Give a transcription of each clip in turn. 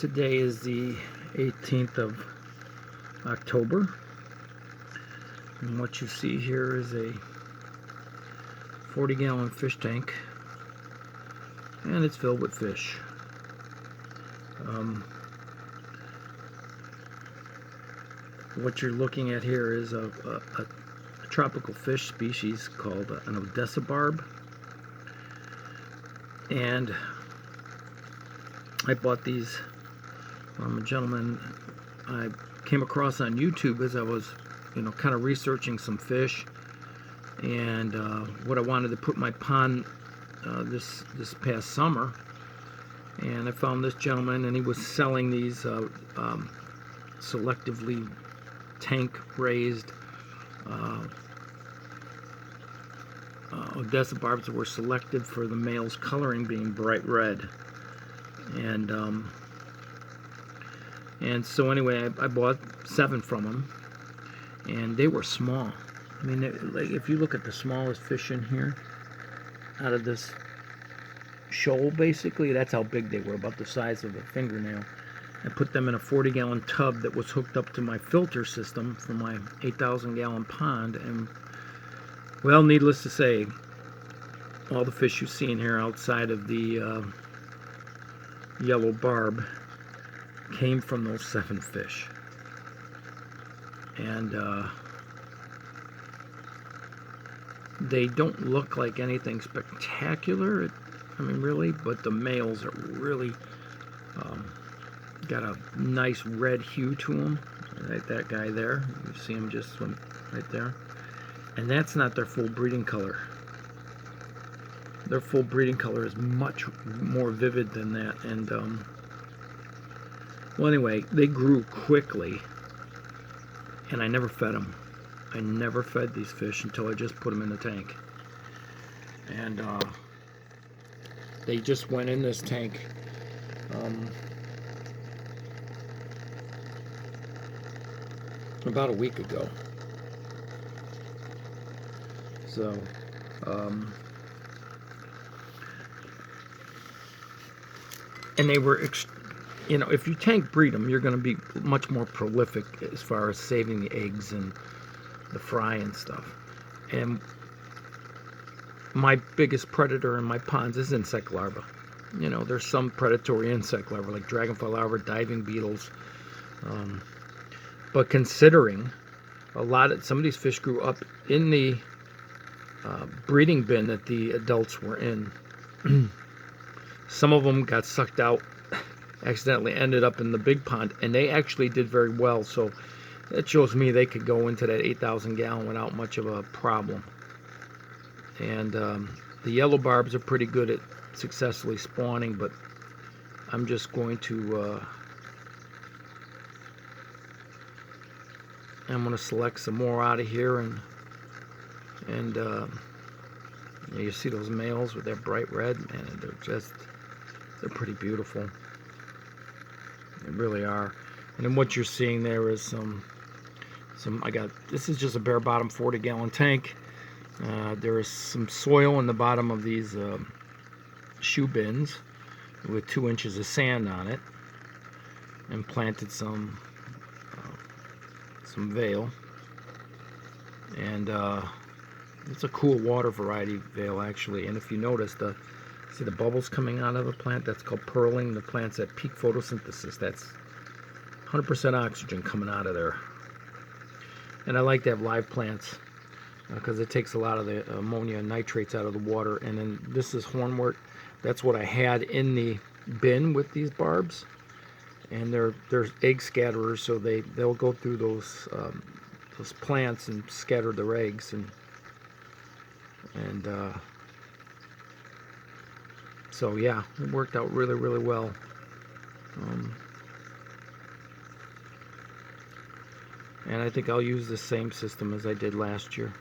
Today is the 18th of October, and what you see here is a 40-gallon fish tank, and it's filled with fish. What you're looking at here is a tropical fish species called an Odessa barb, and I bought these from a gentleman I came across on YouTube as I was, kind of researching some fish and what I wanted to put in my pond this past summer. And I found this gentleman, and he was selling these selectively tank-raised Odessa barbs that were selected for the male's coloring being bright red. And so anyway, I bought 7 from him, and they were small. I mean, like, if you look at the smallest fish in here, out of this shoal, basically, that's how big they were, about the size of a fingernail. I put them in a 40-gallon tub that was hooked up to my filter system for my 8,000-gallon pond, and, well, needless to say, all the fish you see in here outside of the yellow barb came from those 7 fish. And they don't look like anything spectacular, I mean, really, but the males are really got a nice red hue to them. Right, that guy there, you see him just swim right there. And that's not their full breeding color. Their full breeding color is much more vivid than that. And well, anyway, they grew quickly, and I never fed them. I never fed these fish until I just put them in the tank. And they just went in this tank about a week ago. So, and they were, if you tank breed them, you're going to be much more prolific as far as saving the eggs and the fry and stuff. And my biggest predator in my ponds is insect larvae. There's some predatory insect larvae like dragonfly larvae, diving beetles. But considering some of these fish grew up in the breeding bin that the adults were in. Some of them got sucked out, accidentally ended up in the big pond, and they actually did very well. So that shows me they could go into that 8,000 gallon without much of a problem. And the yellow barbs are pretty good at successfully spawning, but I'm just going to select some more out of here, and you see those males with their bright red, man, they're pretty beautiful. They really are. And then what you're seeing there is this is just a bare bottom 40-gallon tank. There is some soil in the bottom of these shoe bins with 2 inches of sand on it, and planted some veil. And it's a cool water variety veil, actually. And if you notice, see the bubbles coming out of the plant? That's called pearling. The plant's at peak photosynthesis. That's 100% oxygen coming out of there. And I like to have live plants because it takes a lot of the ammonia and nitrates out of the water. And then this is hornwort. That's what I had in the bin with these barbs. And they're egg scatterers, so they'll go through those plants and scatter their eggs, and so yeah, it worked out really, really well. And I think I'll use the same system as I did last year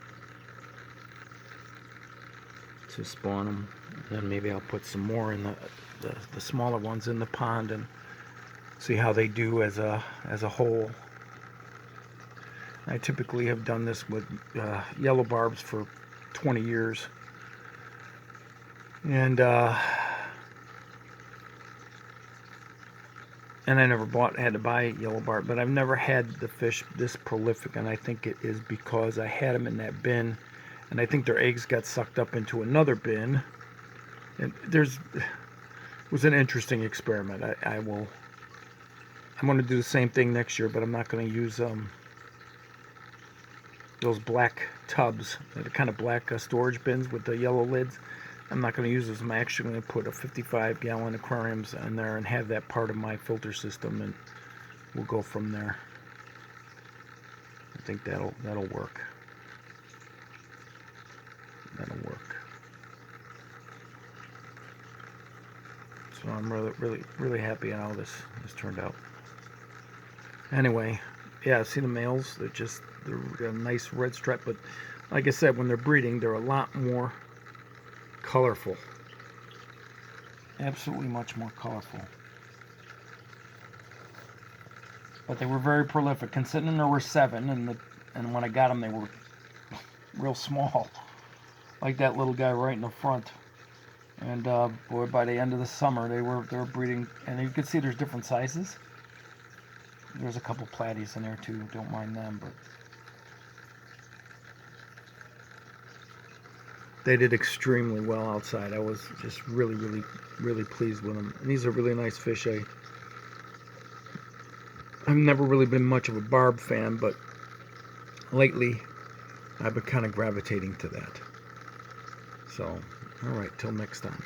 to spawn them. Then maybe I'll put some more in the smaller ones in the pond and see how they do as a whole. I typically have done this with yellow barbs for 20 years. And And I never had to buy yellow barb, but I've never had the fish this prolific, and I think it is because I had them in that bin, and I think their eggs got sucked up into another bin. And it was an interesting experiment. I'm going to do the same thing next year, but I'm not going to use those black tubs, the kind of black storage bins with the yellow lids. I'm not going to use those. I'm actually going to put a 55-gallon aquariums in there and have that part of my filter system, and we'll go from there. I think that'll work. That'll work. So I'm really happy on how this turned out. Anyway, yeah, see the males? They're a nice red stripe, but like I said, when they're breeding, they're a lot more colorful. Absolutely much more colorful. But they were very prolific, considering there were 7, and when I got them, they were real small, like that little guy right in the front. And boy, by the end of the summer, they were breeding, and you can see there's different sizes. There's a couple platies in there too. Don't mind them, but they did extremely well outside. I was just really pleased with them. And these are really nice fish. I've never really been much of a barb fan, but lately I've been kind of gravitating to that. So, all right, till next time.